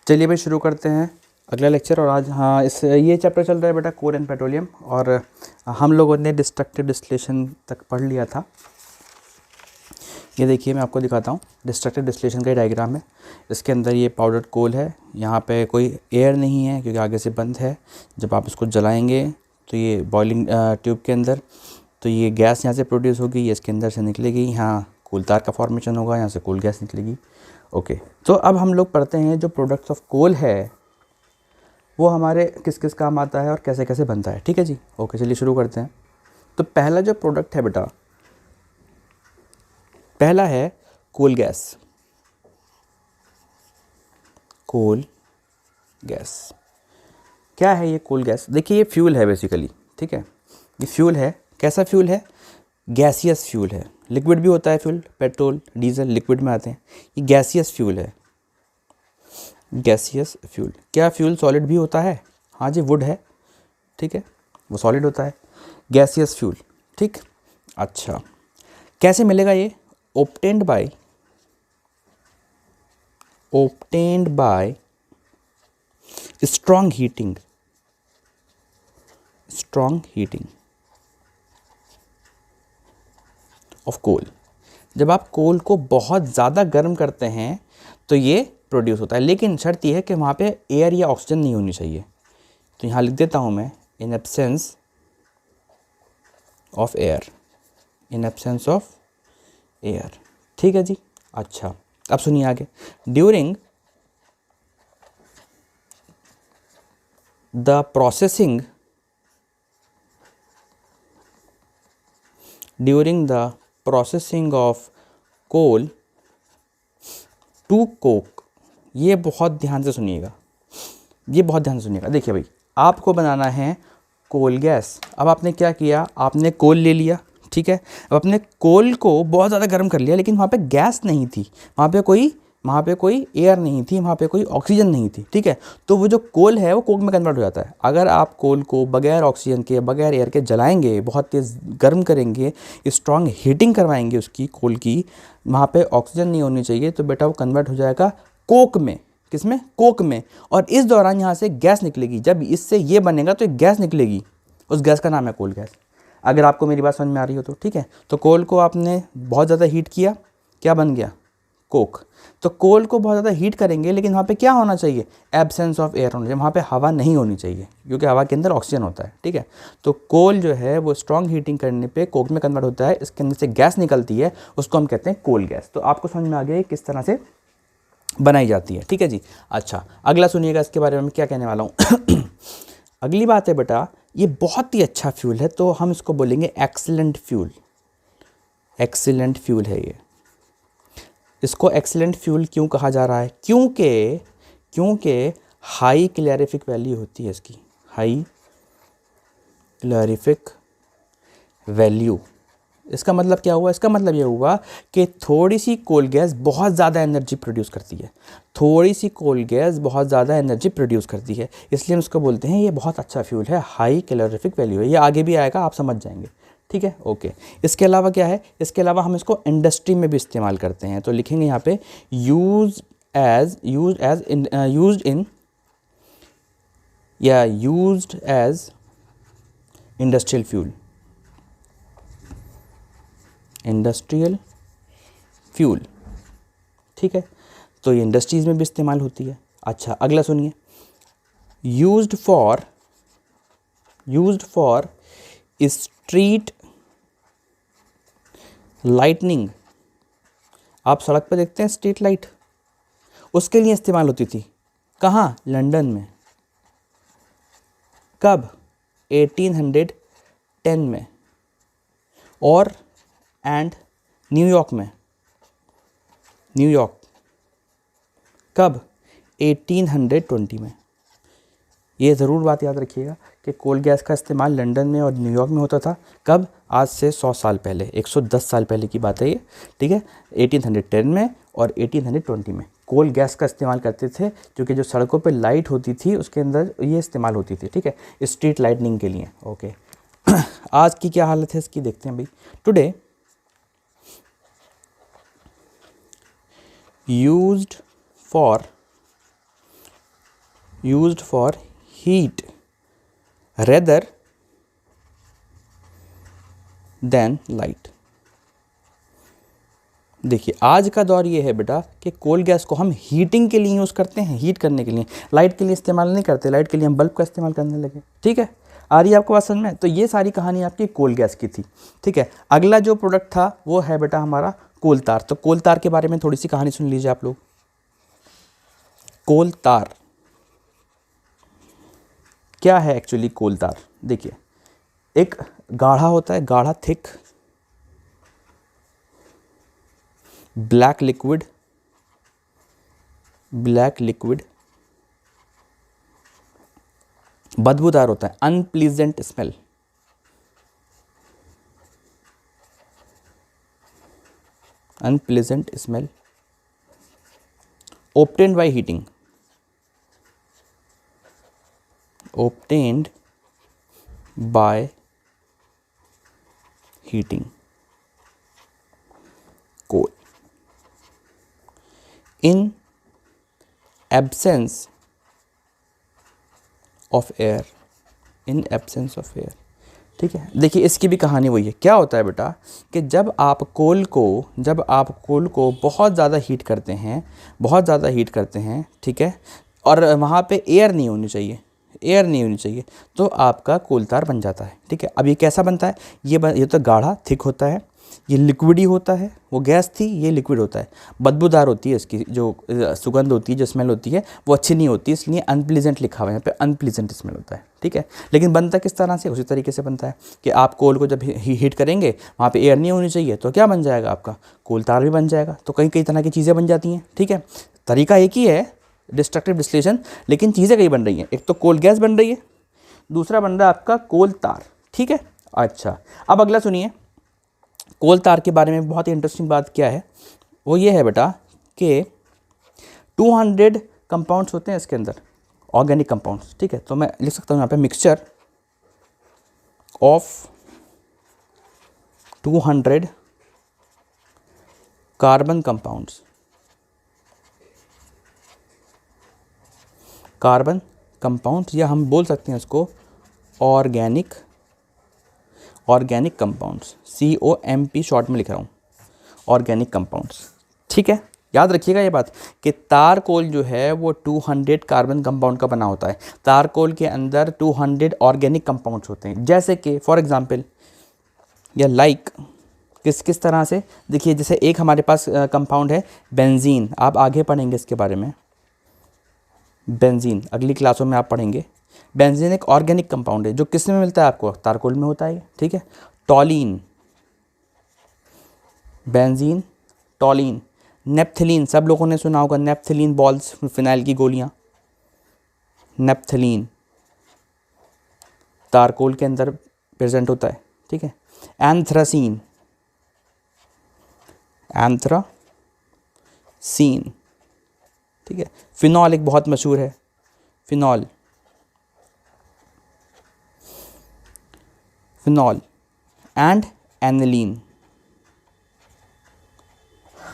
चलिए भाई शुरू करते हैं अगला लेक्चर। और आज ये चैप्टर चल रहा है बेटा कोल एंड पेट्रोलियम। और हम लोगों ने डिस्ट्रक्टिव डिस्टिलेशन तक पढ़ लिया था। ये देखिए मैं आपको दिखाता हूँ, डिस्ट्रक्टिव डिस्टिलेशन का डायग्राम है। इसके अंदर ये पाउडर्ड कोल है, यहाँ पे कोई एयर नहीं है क्योंकि आगे से बंद है। जब आप इसको जलाएंगे तो ये बॉइलिंग ट्यूब के अंदर तो ये गैस यहाँ से प्रोड्यूस होगी, ये इसके अंदर से निकलेगी, यहाँ कोल तार का फॉर्मेशन होगा, यहाँ से कोल गैस निकलेगी। ओके, तो अब हम लोग पढ़ते हैं जो प्रोडक्ट्स ऑफ कोल है वो हमारे किस किस काम आता है और कैसे कैसे बनता है। ठीक है जी, ओके चलिए शुरू करते हैं। तो पहला जो प्रोडक्ट है बेटा, पहला है कोल गैस। कोल गैस क्या है? ये कोल गैस देखिए ये फ्यूल है बेसिकली। ठीक है, ये फ्यूल है। कैसा फ्यूल है? गैसियस फ्यूल है। लिक्विड भी होता है फ्यूल, पेट्रोल डीजल लिक्विड में आते हैं। ये गैसियस फ्यूल है, गैसियस फ्यूल। क्या फ्यूल सॉलिड भी होता है? हाँ जी, वुड है, ठीक है, वो सॉलिड होता है। गैसियस फ्यूल, ठीक। अच्छा, कैसे मिलेगा ये? Obtained by strong heating of coal. जब आप कोल को बहुत ज़्यादा गर्म करते हैं तो ये प्रोड्यूस होता है, लेकिन शर्त यह है कि वहाँ पे एयर या ऑक्सीजन नहीं होनी चाहिए। तो यहाँ लिख देता हूँ मैं, in absence of air, in absence of air. ठीक है जी। अच्छा, अब सुनिए आगे। During the processing of coal to coke, ये बहुत ध्यान से सुनिएगा, देखिए भाई, आपको बनाना है कोल गैस। अब आपने क्या किया? आपने कोल ले लिया, ठीक है। अब आपने कोल को बहुत ज़्यादा गर्म कर लिया, लेकिन वहाँ पे गैस नहीं थी, वहाँ पे कोई एयर नहीं थी, वहाँ पे कोई ऑक्सीजन नहीं थी, ठीक है। तो वो जो कोल है वो कोक में कन्वर्ट हो जाता है। अगर आप कोल को बगैर ऑक्सीजन के, बगैर एयर के जलाएंगे, बहुत तेज़ गर्म करेंगे, स्ट्रॉन्ग हीटिंग करवाएंगे उसकी, कोल की, वहाँ पे ऑक्सीजन नहीं होनी चाहिए, तो बेटा वो कन्वर्ट हो जाएगा कोक में। किसमें? कोक में। और इस दौरान यहाँ से गैस निकलेगी। जब इससे ये बनेगा तो एक गैस निकलेगी, उस गैस का नाम है कोल गैस। अगर आपको मेरी बात समझ में आ रही हो तो ठीक है। तो कोल को आपने बहुत ज़्यादा हीट किया, क्या बन गया? कोक। तो कोल को बहुत ज़्यादा हीट करेंगे, लेकिन वहाँ पे क्या होना चाहिए? एब्सेंस ऑफ एयर होना चाहिए, वहाँ पे हवा नहीं होनी चाहिए, क्योंकि हवा के अंदर ऑक्सीजन होता है, ठीक है। तो कोल जो है वो स्ट्रॉन्ग हीटिंग करने पे कोक में कन्वर्ट होता है, इसके अंदर से गैस निकलती है, उसको हम कहते हैं कोल गैस। तो आपको समझ में आ गया किस तरह से बनाई जाती है, ठीक है जी। अच्छा, अगला सुनिएगा इसके बारे में क्या कहने वाला हूँ। अगली बात है बेटा, ये बहुत ही अच्छा फ्यूल है, तो हम इसको बोलेंगे एक्सीलेंट फ्यूल। एक्सीलेंट फ्यूल है ये। इसको एक्सीलेंट फ्यूल क्यों कहा जा रहा है? क्योंकि हाई कैलोरीफिक वैल्यू होती है इसकी, हाई कैलोरीफिक वैल्यू। इसका मतलब क्या हुआ? इसका मतलब ये हुआ कि थोड़ी सी कोल गैस बहुत ज़्यादा एनर्जी प्रोड्यूस करती है, इसलिए हम इसको बोलते हैं ये बहुत अच्छा फ्यूल है, हाई कैलोरीफिक वैल्यू है। ये आगे भी आएगा, आप समझ जाएंगे, ठीक है, ओके। इसके अलावा क्या है? इसके अलावा हम इसको इंडस्ट्री में भी इस्तेमाल करते हैं, तो लिखेंगे यहाँ पे यूज्ड एज इंडस्ट्रियल फ्यूल, ठीक है। तो ये इंडस्ट्रीज़ में भी इस्तेमाल होती है। अच्छा, अगला सुनिए, यूज्ड फॉर स्ट्रीट लाइटनिंग। आप सड़क पर देखते हैं स्ट्रीट लाइट, उसके लिए इस्तेमाल होती थी। कहाँ? लंदन में। कब? 1810 में। और एंड न्यूयॉर्क में। कब? 1820 में। ये ज़रूर बात याद रखिएगा कि कोल गैस का इस्तेमाल लंदन में और न्यूयॉर्क में होता था। कब? आज से 100 साल पहले, 110 साल पहले की बात है ये, ठीक है। 1810 में और 1820 में कोल गैस का इस्तेमाल करते थे, क्योंकि जो सड़कों पे लाइट होती थी उसके अंदर ये इस्तेमाल होती थी, ठीक है, स्ट्रीट लाइटनिंग के लिए, ओके। आज की क्या हालत है इसकी देखते हैं भाई। Today used for used for heat rather than light. देखिए आज का दौर ये है बेटा कि कोल गैस को हम हीटिंग के लिए यूज़ करते हैं, हीट करने के लिए, लाइट के लिए इस्तेमाल नहीं करते। लाइट के लिए हम बल्ब का इस्तेमाल करने लगे। ठीक है, आ रही है आपको बात समझ में? तो ये सारी कहानी आपकी कोल गैस की थी। ठीक है, अगला जो प्रोडक्ट था वो है बेटा हमारा कोल तार। तो कोल तार के बारे में थोड़ी सी कहानी सुन लीजिए आप लोग। कोल तार क्या है एक्चुअली? कोल तार देखिए, एक गाढ़ा होता है, गाढ़ा थिक ब्लैक लिक्विड, बदबूदार होता है, unpleasant smell, obtained by heating, coal in absence of air, ठीक है। देखिए इसकी भी कहानी वही है। क्या होता है बेटा कि जब आप कोल को बहुत ज़्यादा हीट करते हैं, ठीक है, और वहाँ पे एयर नहीं होनी चाहिए, तो आपका कोल तार बन जाता है। ठीक है, अब ये कैसा बनता है? ये तो गाढ़ा थिक होता है, ये लिक्विड ही होता है, वो गैस थी, ये लिक्विड होता है, बदबूदार होती है, इसकी जो सुगंध होती है, जो स्मेल होती है वो अच्छी नहीं होती, इसलिए अनप्लीजेंट लिखा हुआ है यहाँ पे, अनप्लीजेंट स्मेल होता है। ठीक है, लेकिन बनता किस तरह से? उसी तरीके से बनता है कि आप कोल को जब हीट करेंगे, वहाँ पे एयर नहीं होनी चाहिए, तो क्या बन जाएगा? आपका कोल तार भी बन जाएगा। तो कई तरह की चीज़ें बन जाती हैं। ठीक है, तरीका एक ही है, डिस्ट्रक्टिव डिस्टिलेशन, लेकिन चीज़ें कई बन रही हैं। एक तो कोल गैस बन रही है, दूसरा बन रहा है आपका कोल तार। ठीक है, अच्छा अब अगला सुनिए। कोल तार के बारे में बहुत ही इंटरेस्टिंग बात क्या है, वो ये है बेटा कि 200 कंपाउंड्स होते हैं इसके अंदर, ऑर्गेनिक कंपाउंड्स। ठीक है, तो मैं लिख सकता हूँ यहाँ पे मिक्सचर ऑफ 200 कार्बन कंपाउंड्स, या हम बोल सकते हैं इसको ऑर्गेनिक कंपाउंड्स, COMP शॉर्ट में लिख रहा हूँ, ऑर्गेनिक कंपाउंड्स। ठीक है, याद रखिएगा ये बात कि तार कोल जो है वो 200 कार्बन कंपाउंड का बना होता है। तार कोल के अंदर 200 ऑर्गेनिक कंपाउंड्स होते हैं, जैसे कि फॉर एग्जांपल या लाइक किस तरह से? देखिए जैसे एक हमारे पास कंपाउंड है बेंजीन, आप आगे पढ़ेंगे इसके बारे में, बेंजीन अगली क्लासों में आप पढ़ेंगे। बेंजीन एक ऑर्गेनिक कंपाउंड है जो किस में मिलता है? आपको तारकोल में होता है। ठीक है, टॉलिन, बेंजीन, टॉलिन, नेप्थलीन, सब लोगों ने सुना होगा, नेप्थलीन बॉल्स, फिनाइल की गोलियां, नेप्थलीन तारकोल के अंदर प्रेजेंट होता है। ठीक है, एंथ्रासीन, ठीक है, फिनॉल एक बहुत मशहूर है, फिनॉल एंड एनिलीन।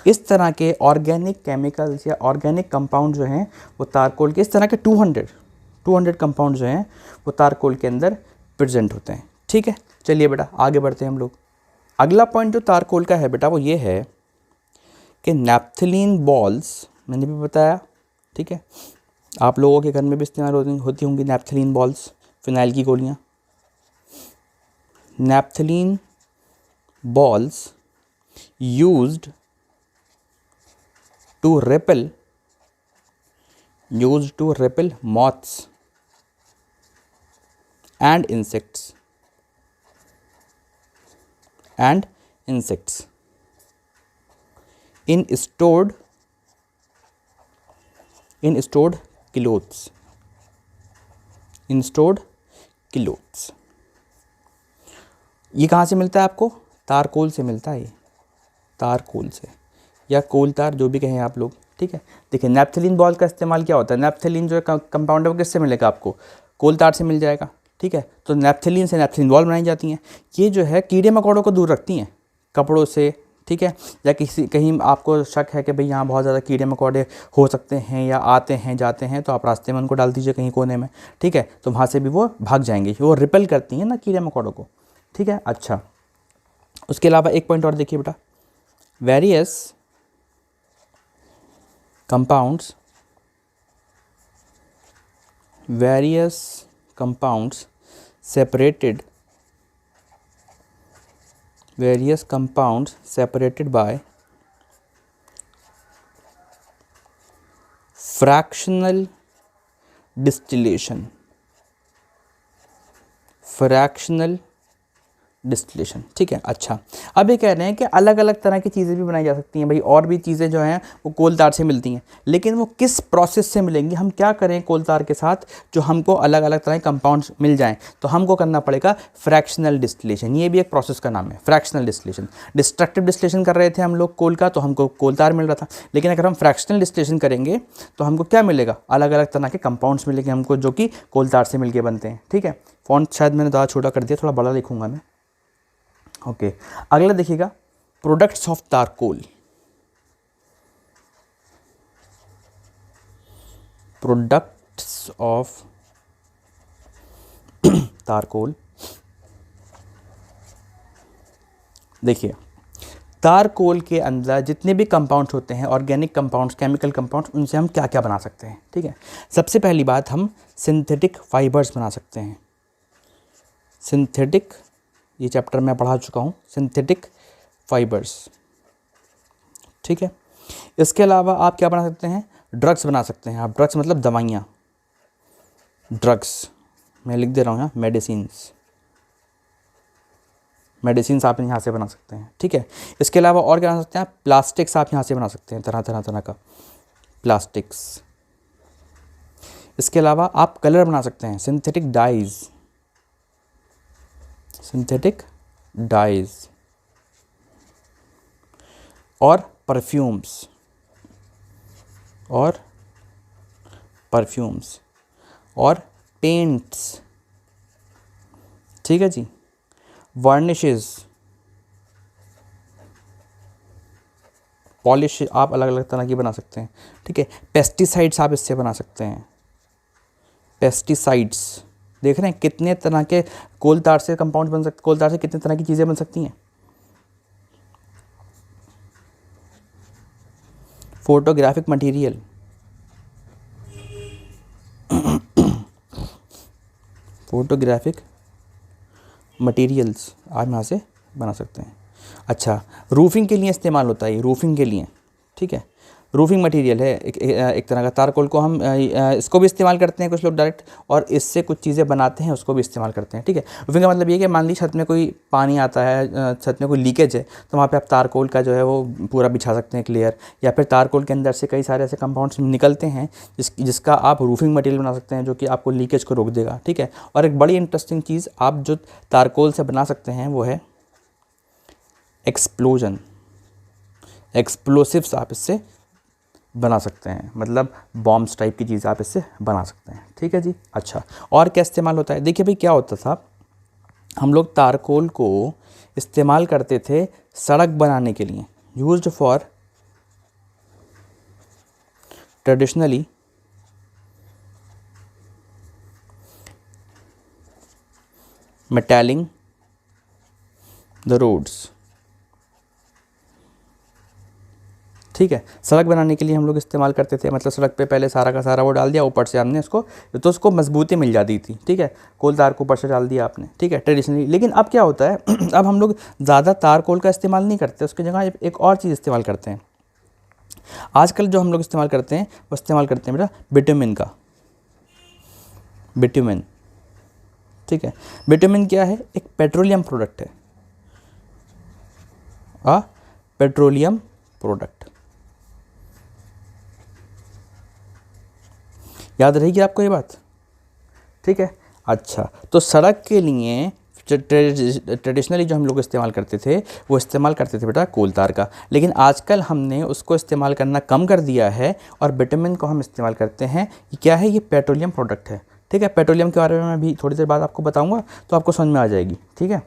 इस तरह के ऑर्गेनिक केमिकल्स या ऑर्गेनिक कंपाउंड जो हैं वो तारकोल के, इस तरह के 200 कंपाउंड जो हैं वो तारकोल के अंदर प्रेजेंट होते हैं। ठीक है, चलिए बेटा आगे बढ़ते हैं हम लोग। अगला पॉइंट जो तारकोल का है बेटा वो ये है कि नैप्थलीन बॉल्स, मैंने भी बताया। ठीक है, आप लोगों के घर में भी इस्तेमाल होती होंगी नैप्थलीन बॉल्स, फिनाइल की गोलियाँ। Naphthalene balls used to repel moths and insects in stored clothes। ये कहाँ से मिलता है आपको? तारकोल से मिलता है, ये तारकोल से या कोल तार जो भी कहें आप लोग। ठीक है, देखिए नैप्थलीन बॉल का इस्तेमाल क्या होता है? नैप्थलीन जो कंपाउंड है वो किससे मिलेगा आपको? कोल तार से मिल जाएगा। ठीक है, तो नैप्थलीन से नैप्थलीन बॉल बनाई जाती हैं। ये जो है कीड़े मकोड़ों को दूर रखती हैं कपड़ों से, ठीक है, या किसी कहीं आपको शक है कि भाई यहाँ बहुत ज़्यादा कीड़े मकोड़े हो सकते हैं या आते हैं जाते हैं, तो आप रास्ते में उनको डाल दीजिए कहीं कोने में, ठीक है, तो वहाँ से भी वो भाग जाएंगे, वो रिपेल करती हैं ना कीड़े मकोड़ों को, ठीक है। अच्छा, उसके अलावा एक पॉइंट और देखिए बेटा, various compounds separated by fractional distillation, ठीक है। अच्छा, अब ये कह रहे हैं कि अलग अलग तरह की चीज़ें भी बनाई जा सकती हैं भाई, और भी चीज़ें जो हैं वो कोल तार से मिलती हैं, लेकिन वो किस प्रोसेस से मिलेंगी, हम क्या करें कोल तार के साथ जो हमको अलग अलग तरह के कंपाउंड्स मिल जाएं, तो हमको करना पड़ेगा फ्रैक्शनल डिस्टिलेशन। ये भी एक प्रोसेस का नाम है, फ्रैक्शनल डिस्टिलेशन। डिस्ट्रक्टिव डिस्टिलेशन कर रहे थे हम लोग कोल का, तो हमको कोल तार मिल रहा था, लेकिन अगर हम फ्रैक्शनल डिस्टिलेशन करेंगे तो हमको क्या मिलेगा, अलग अलग तरह के कंपाउंड्स मिलेंगे हमको, जो कि कोल तार से मिलके बनते हैं, ठीक है। फॉन्ट शायद मैंने ज़्यादा छोटा कर दिया, थोड़ा बड़ा लिखूंगा मैं, ओके। अगला देखिएगा, प्रोडक्ट्स ऑफ तारकोल। प्रोडक्ट्स ऑफ तारकोल, देखिए तारकोल के अंदर जितने भी कंपाउंड्स होते हैं, ऑर्गेनिक कंपाउंड्स, केमिकल कंपाउंड्स, उनसे हम क्या क्या बना सकते हैं, ठीक है। सबसे पहली बात, हम सिंथेटिक फाइबर्स बना सकते हैं। सिंथेटिक, ये चैप्टर मैं पढ़ा चुका हूँ, सिंथेटिक फाइबर्स, ठीक है। इसके अलावा आप क्या बना सकते हैं, ड्रग्स बना सकते हैं आप। ड्रग्स मतलब दवाइयाँ, ड्रग्स मैं लिख दे रहा हूँ यहाँ, मेडिसिन्स आप यहाँ से बना सकते हैं, ठीक है। इसके अलावा और क्या बना सकते हैं आप, प्लास्टिक्स आप यहाँ से बना सकते हैं, तरह तरह का प्लास्टिक्स। इसके अलावा आप कलर बना सकते हैं, सिंथेटिक डाइज और परफ्यूम्स और पेंट्स, ठीक है जी, वार्निशेस, पॉलिश आप अलग अलग तरह की बना सकते हैं, ठीक है। पेस्टिसाइड्स आप इससे बना सकते हैं, पेस्टिसाइड्स। देख रहे हैं कितने तरह के कोल तार से कंपाउंड बन सकते, कोल तार से कितने तरह की चीज़ें बन सकती हैं। फोटोग्राफिक मटेरियल, फोटोग्राफिक मटेरियल्स आप यहाँ से बना सकते हैं। अच्छा, रूफिंग के लिए इस्तेमाल होता है ये, रूफिंग के लिए, ठीक है। रूफिंग मटेरियल है एक तरह का। तारकोल को हम इसको भी इस्तेमाल करते हैं कुछ लोग डायरेक्ट, और इससे कुछ चीज़ें बनाते हैं, उसको भी इस्तेमाल करते हैं, ठीक है। रूफिंग का मतलब ये कि मान लीजिए छत में कोई पानी आता है, छत में कोई लीकेज है, तो वहाँ पे आप तारकोल का जो है वो पूरा बिछा सकते हैं, एक लेयर, या फिर तारकोल के अंदर से कई सारे ऐसे कंपाउंड्स निकलते हैं जिसका आप रूफिंग मटेरियल बना सकते हैं, जो कि आपको लीकेज को रोक देगा, ठीक है। और एक बड़ी इंटरेस्टिंग चीज़ आप जो तारकोल से बना सकते हैं वो है एक्सप्लोजन, एक्सप्लोसिव्स आप इससे बना सकते हैं, मतलब बॉम्ब्स टाइप की चीज़ आप इससे बना सकते हैं, ठीक है जी। अच्छा, और क्या इस्तेमाल होता है, देखिए भाई क्या होता था, हम लोग तारकोल को इस्तेमाल करते थे सड़क बनाने के लिए, used for traditionally metalling the roads, ठीक है। सड़क बनाने के लिए हम लोग इस्तेमाल करते थे, मतलब सड़क पे पहले सारा का सारा वो डाल दिया, ऊपर से हमने इसको, तो उसको मजबूती मिल जाती थी, ठीक है। कोल तार को ऊपर से डाल दिया आपने, ठीक है, ट्रेडिशनली। लेकिन अब क्या होता है अब हम लोग ज़्यादा तार कोल का इस्तेमाल नहीं करते, उसकी जगह एक और चीज़ इस्तेमाल करते हैं। आजकल जो हम लोग इस्तेमाल करते हैं वो इस्तेमाल करते हैं बेटा बिटुमिन का, बिटुमिन, ठीक है। बिटुमिन क्या है, एक पेट्रोलियम प्रोडक्ट है, पेट्रोलियम प्रोडक्ट, याद रहेगी आपको ये बात, ठीक है। अच्छा, तो सड़क के लिए ट्रेडिशनली जो हम लोग इस्तेमाल करते थे वो इस्तेमाल करते थे बेटा कोल तार का, लेकिन आजकल हमने उसको इस्तेमाल करना कम कर दिया है और बिटुमिन को हम इस्तेमाल करते हैं। ये क्या है, ये पेट्रोलियम प्रोडक्ट है, ठीक है। पेट्रोलियम के बारे में मैं भी थोड़ी देर बाद आपको बताऊंगा, तो आपको समझ में आ जाएगी, ठीक है।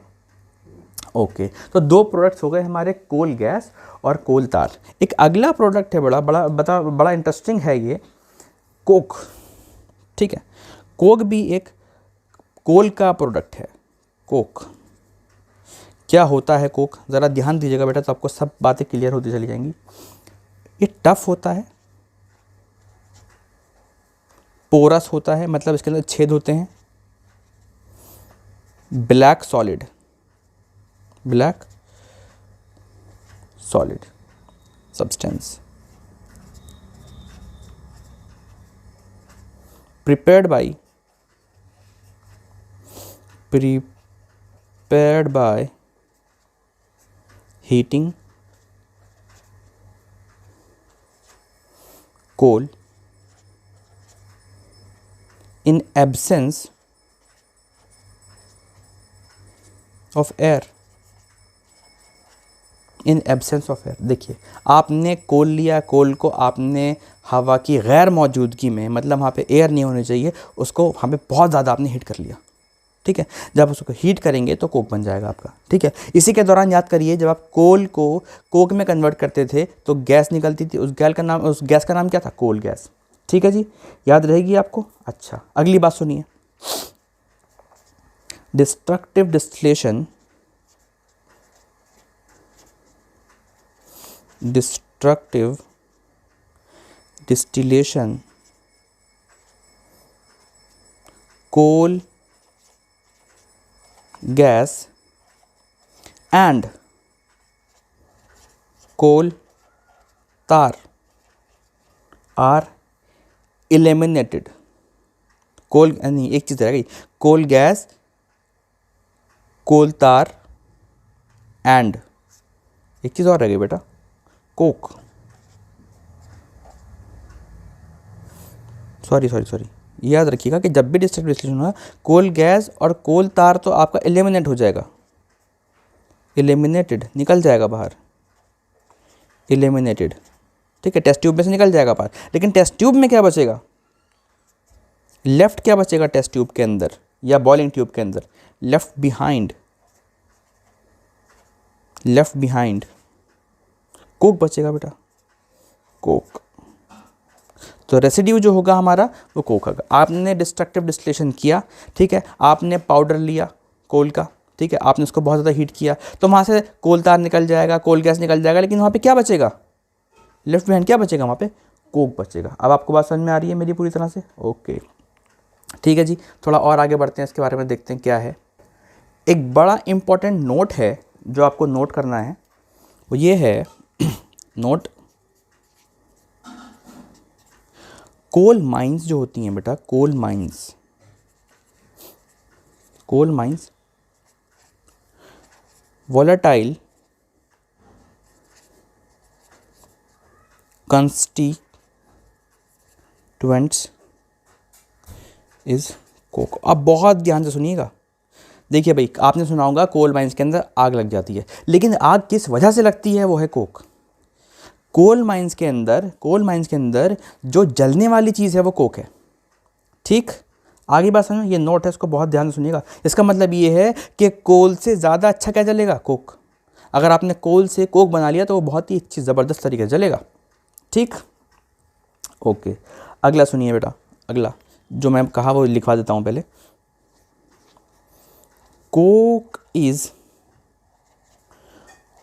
ओके, तो दो प्रोडक्ट्स हो गए हमारे, कोल गैस और कोल तार। एक अगला प्रोडक्ट है बड़ा इंटरेस्टिंग है ये, कोक। ठीक है, कोक भी एक कोल का प्रोडक्ट है। कोक क्या होता है? कोक ज़रा ध्यान दीजिएगा बेटा, तो आपको सब बातें क्लियर होती चली जाएंगी। ये टफ होता है, पोरस होता है, मतलब इसके अंदर छेद होते हैं, black solid substance, prepared by heating coal in absence of air। In absence of air, देखिए आपने कोल लिया, कोल को आपने हवा की गैर मौजूदगी में, मतलब वहाँ पे एयर नहीं होनी चाहिए, उसको वहाँ पे बहुत ज़्यादा आपने हीट कर लिया। ठीक है, जब उसको हीट करेंगे तो कोक बन जाएगा आपका। ठीक है, इसी के दौरान याद करिए, जब आप कोल को कोक में कन्वर्ट करते थे तो गैस निकलती थी, उस गैस का नाम क्या था? Coal gas. ठीक है जी, याद रहेगी आपको। अच्छा, अगली बात सुनिए, destructive distillation coal gas and coal tar are eliminated। कोल नहीं, एक चीज़ रह गई, कोल गैस, कोल तार एंड एक चीज़ और रह गई बेटा, कोक। सॉरी, याद रखिएगा कि जब भी डिस्ट्रक्टिव डिस्टिलेशन होगा, कोल गैस और कोल तार तो आपका एलिमिनेट हो जाएगा, एलिमिनेटेड, निकल जाएगा बाहर, एलिमिनेटेड। ठीक है, टेस्ट ट्यूब में से निकल जाएगा बाहर, लेकिन टेस्ट ट्यूब में क्या बचेगा? लेफ्ट क्या बचेगा टेस्ट ट्यूब के अंदर या बॉइलिंग ट्यूब के अंदर? लेफ्ट बिहाइंड कोक बचेगा बेटा, कोक। तो रेसिड्यू जो होगा हमारा वो कोक होगा। आपने डिस्ट्रक्टिव डिस्टिलेशन किया, ठीक है, आपने पाउडर लिया कोल का, ठीक है, आपने उसको बहुत ज़्यादा हीट किया, तो वहाँ से कोल तार निकल जाएगा, कोल गैस निकल जाएगा, लेकिन वहाँ पे क्या बचेगा? लेफ्ट बिहाइंड क्या बचेगा? वहाँ पे कोक बचेगा। अब आपको बात समझ में आ रही है मेरी पूरी तरह से? ओके, ठीक है जी, थोड़ा और आगे बढ़ते हैं, इसके बारे में देखते हैं क्या है। एक बड़ा इम्पॉर्टेंट नोट है जो आपको नोट करना है, वो ये है नोट, कोल माइंस जो होती हैं बेटा, coal mines volatile constituents is coke. अब बहुत ध्यान से सुनिएगा। देखिए भाई, आपने सुना होगा कोल माइंस के अंदर आग लग जाती है, लेकिन आग किस वजह से लगती है? वो है कोक। कोल माइंस के अंदर जो जलने वाली चीज़ है वो कोक है। ठीक, आगे बात समझो, ये नोट है, इसको बहुत ध्यान से सुनिएगा। इसका मतलब ये है कि कोल से ज़्यादा अच्छा क्या जलेगा? कोक। अगर आपने कोल से कोक बना लिया तो वो बहुत ही अच्छी ज़बरदस्त तरीके से जलेगा। ठीक, ओके, अगला सुनिए बेटा, अगला जो मैं कहा वो लिखवा देता हूँ पहले। Coke is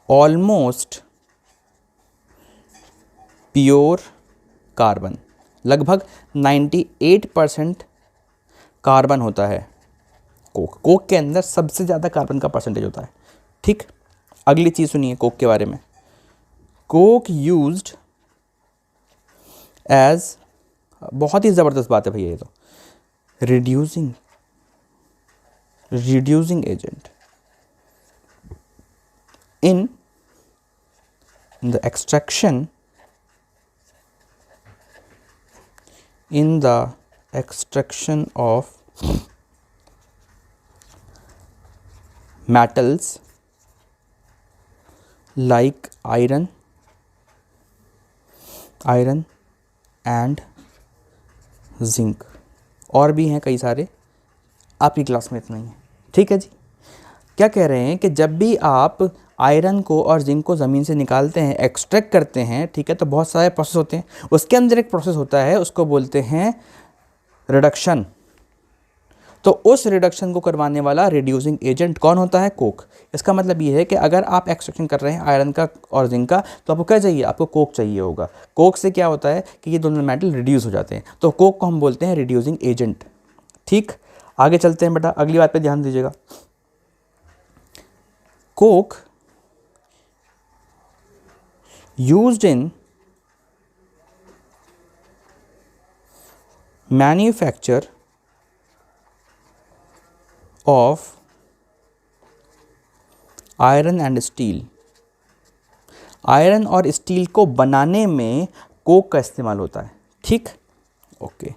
almost pure carbon, लगभग 98% कार्बन होता है कोक के अंदर, सबसे ज़्यादा कार्बन का परसेंटेज होता है। ठीक, अगली चीज़ सुनिए कोक के बारे में। कोक यूज्ड एज, बहुत ही ज़बरदस्त बात है भैया ये तो, reducing agent in the extraction of metals like iron and zinc। और भी हैं कई सारे, आपकी क्लास में इतना ही है। ठीक है जी, क्या कह रहे हैं कि जब भी आप आयरन को और जिंक को ज़मीन से निकालते हैं, एक्सट्रैक्ट करते हैं, ठीक है, तो बहुत सारे प्रोसेस होते हैं। उसके अंदर एक प्रोसेस होता है, उसको बोलते हैं रिडक्शन। तो उस रिडक्शन को करवाने वाला रिड्यूसिंग एजेंट कौन होता है? कोक। इसका मतलब ये है कि अगर आप एक्सट्रैक्शन कर रहे हैं आयरन का और जिंक का, तो आपको क्या चाहिए? आपको कोक चाहिए होगा। कोक से क्या होता है कि ये दोनों मेटल रिड्यूस हो जाते हैं, तो कोक को हम बोलते हैं रिड्यूसिंग एजेंट। ठीक, आगे चलते हैं बेटा, अगली बात पे ध्यान दीजिएगा। Coke used in manufacture of iron and steel. Iron और स्टील को बनाने में कोक का इस्तेमाल होता है। ठीक, okay.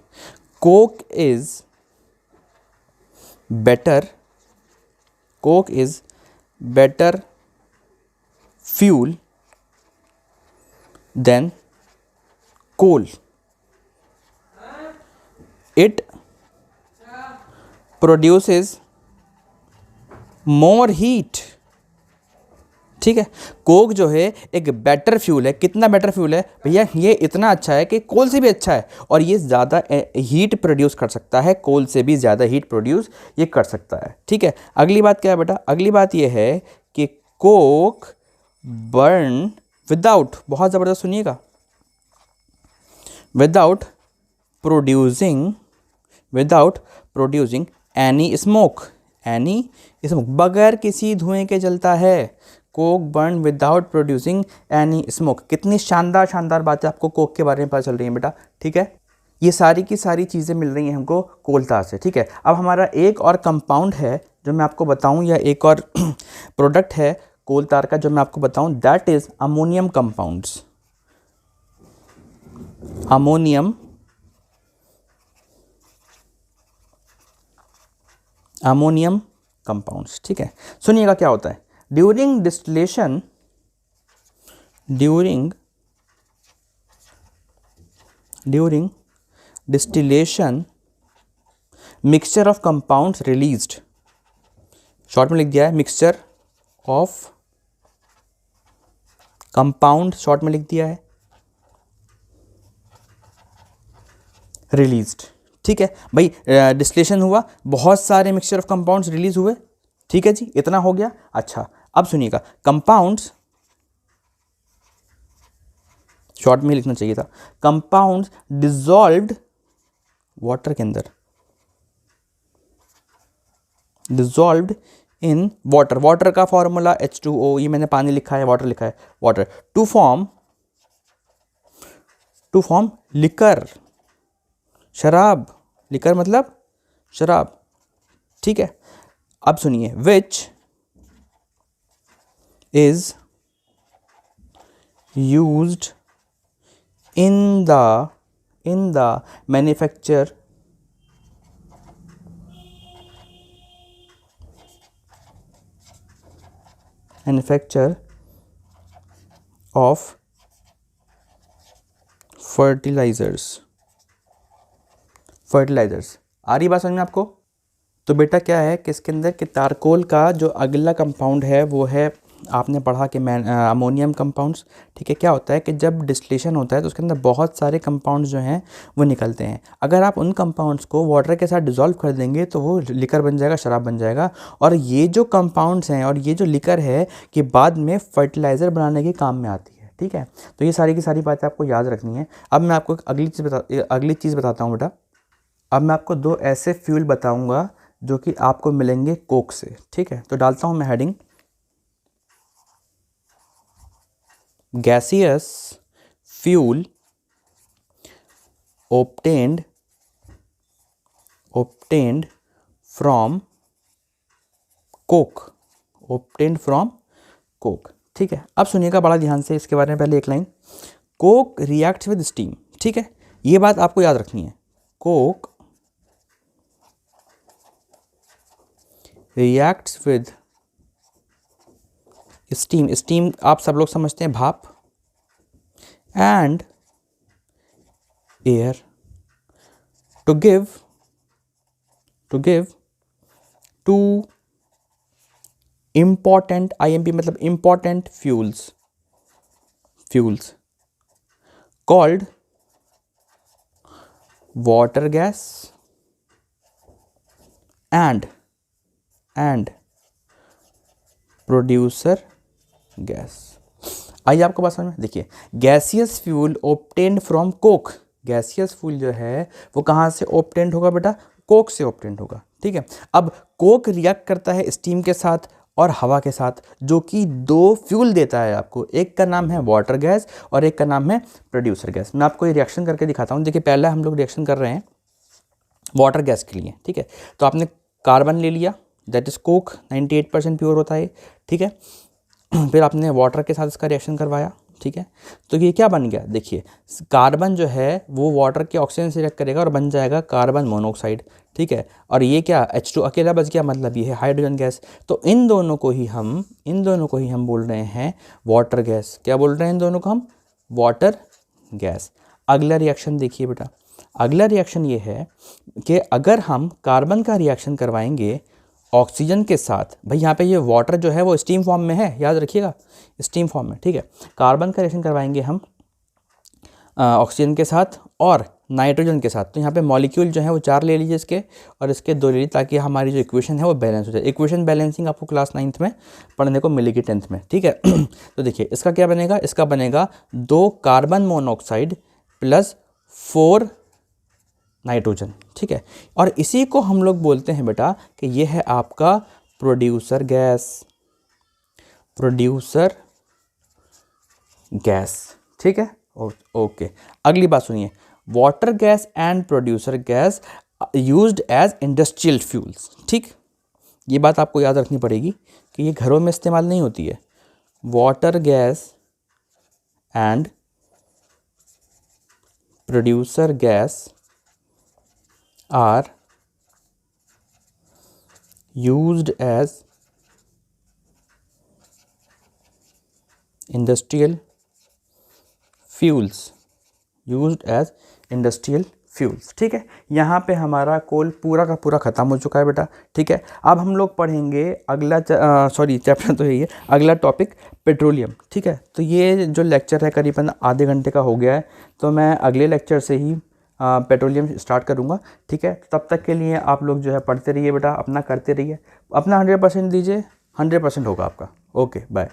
Coke is better, coke is better fuel than coal. It produces more heat. ठीक है, कोक जो है एक बेटर फ्यूल है। कितना बेटर फ्यूल है भैया? ये इतना अच्छा है कि कोल से भी अच्छा है, और ये ज़्यादा हीट प्रोड्यूस कर सकता है, कोल से भी ज़्यादा हीट प्रोड्यूस ये कर सकता है। ठीक है, अगली बात क्या है बेटा? अगली बात ये है कि कोक बर्न विदाउट, बहुत ज़बरदस्त सुनिएगा, without producing, without producing any smoke, any smoke, बगैर किसी धुएं के जलता है। Coke burn without producing any smoke. कितनी शानदार शानदार बातें आपको कोक के बारे में पता चल रही हैं बेटा। ठीक है, ये सारी की सारी चीज़ें मिल रही हैं हमको कोलतार से। ठीक है, अब हमारा एक और कंपाउंड है जो मैं आपको बताऊं, या एक और प्रोडक्ट है कोलतार का जो मैं आपको बताऊं, that is ammonium compounds. Ammonium, ammonium compounds. ठीक है, सुनिएगा क्या होता है। During distillation, during distillation mixture of compounds released, short में लिख दिया है मिक्सचर ऑफ कंपाउंड, शॉर्ट में लिख दिया है रिलीज्ड। ठीक है भाई, डिस्टिलेशन हुआ, बहुत सारे मिक्सचर ऑफ कंपाउंड्स रिलीज हुए। ठीक है जी, इतना हो गया। अच्छा, अब सुनिएगा, कंपाउंड्स, शॉर्ट में ही लिखना चाहिए था, कंपाउंड्स डिजॉल्व्ड वाटर के अंदर, डिजॉल्व्ड इन वाटर। वाटर का फॉर्मूला H2O, ये मैंने पानी लिखा है, वाटर लिखा है, वाटर, टू फॉर्म लिकर, शराब। लिकर मतलब शराब। ठीक है, अब सुनिए, which is used in the manufacture of fertilisers. Fertilisers, आ रही बात समझ में आपको? तो बेटा क्या है कि इसके अंदर कि तारकोल का जो अगला कंपाउंड है वो है, आपने पढ़ा कि अमोनियम कंपाउंड्स। ठीक है, क्या होता है कि जब डिस्टिलेशन होता है तो उसके अंदर बहुत सारे कंपाउंड्स जो हैं वो निकलते हैं। अगर आप उन कंपाउंड्स को वाटर के साथ डिज़ोल्व कर देंगे तो वो लिकर बन जाएगा, शराब बन जाएगा। और ये जो कंपाउंड्स हैं और ये जो लिकर है कि बाद में फर्टिलाइज़र बनाने के काम में आती है। ठीक है, तो ये सारी की सारी बातें आपको याद रखनी है। अब मैं आपको अगली चीज़ बताता हूँ बेटा। अब मैं आपको दो ऐसे फ्यूल बताऊंगा जो कि आपको मिलेंगे कोक से। ठीक है, तो डालता हूं मैं heading, gaseous fuel obtained from Coke, obtained from Coke. ठीक है, अब सुनिएगा बड़ा ध्यान से इसके बारे में। पहले एक line, coke reacts with steam. ठीक है, ये बात आपको याद रखनी है, coke reacts with steam. Steam आप सब लोग समझते हैं भाप, and air to give two important, IMP मतलब important fuels called water gas and producer gas. आइए आपको बात समझ में। देखिए, gaseous fuel obtained from coke, gaseous fuel जो है वो कहाँ से ऑब्टेन्ड होगा बेटा? कोक से ऑब्टेन्ड होगा, ठीक है। अब कोक रिएक्ट करता है स्टीम के साथ और हवा के साथ, जो कि दो फ्यूल देता है आपको, एक का नाम है वाटर गैस और एक का नाम है प्रोड्यूसर गैस। मैं आपको ये रिएक्शन करके दिखाता हूँ। देखिए, पहला हम लोग रिएक्शन कर रहे हैं वाटर गैस के लिए, ठीक है। तो आपने कार्बन ले लिया, दैट इज कोक, 98% प्योर होता है, ठीक है। फिर आपने वाटर के साथ इसका रिएक्शन करवाया, ठीक है। तो ये क्या बन गया? देखिए, कार्बन जो है वो वाटर के ऑक्सीजन से रिएक्ट करेगा और बन जाएगा कार्बन मोनोऑक्साइड, ठीक है। और ये क्या, H2 अकेला बच गया, मतलब ये है हाइड्रोजन गैस। तो इन दोनों को ही हम बोल रहे हैं वाटर गैस। क्या बोल रहे हैं इन दोनों को हम? Water gas. अगला रिएक्शन देखिए बेटा, अगला रिएक्शन ये है कि अगर हम कार्बन का रिएक्शन करवाएंगे ऑक्सीजन के साथ, भाई यहाँ पे ये वाटर जो है वो स्टीम फॉर्म में है, याद रखिएगा, स्टीम फॉर्म में, ठीक है। कार्बन का रिएक्शन करवाएंगे हम ऑक्सीजन के साथ और नाइट्रोजन के साथ। तो यहाँ पे मॉलिक्यूल जो है वो 4 ले लीजिए इसके, और इसके 2 ले लीजिए, ताकि हमारी जो इक्वेशन है वो बैलेंस हो जाए। इक्वेशन बैलेंसिंग आपको क्लास 9th में पढ़ने को मिलेगी, 10th में, ठीक है। तो देखिए, इसका क्या बनेगा? इसका बनेगा 2 कार्बन मोनोऑक्साइड प्लस 4 नाइट्रोजन, ठीक है। और इसी को हम लोग बोलते हैं बेटा कि ये है आपका प्रोड्यूसर गैस, ठीक है। ओके, अगली बात सुनिए, water gas and producer gas used as industrial fuels, ठीक। ये बात आपको याद रखनी पड़ेगी कि ये घरों में इस्तेमाल नहीं होती है। Water gas and producer gas are used as industrial fuels, ठीक है। यहाँ पे हमारा कोल पूरा का पूरा ख़त्म हो चुका है बेटा, ठीक है। अब हम लोग पढ़ेंगे अगला चैप्टर तो यही है, अगला टॉपिक पेट्रोलियम, ठीक है। तो ये जो लेक्चर है करीबन आधे घंटे का हो गया है, तो मैं अगले लेक्चर से ही पेट्रोलियम स्टार्ट करूँगा, ठीक है। तब तक के लिए आप लोग जो है पढ़ते रहिए बेटा, अपना करते रहिए, अपना 100% दीजिए, 100% होगा आपका। Okay, bye.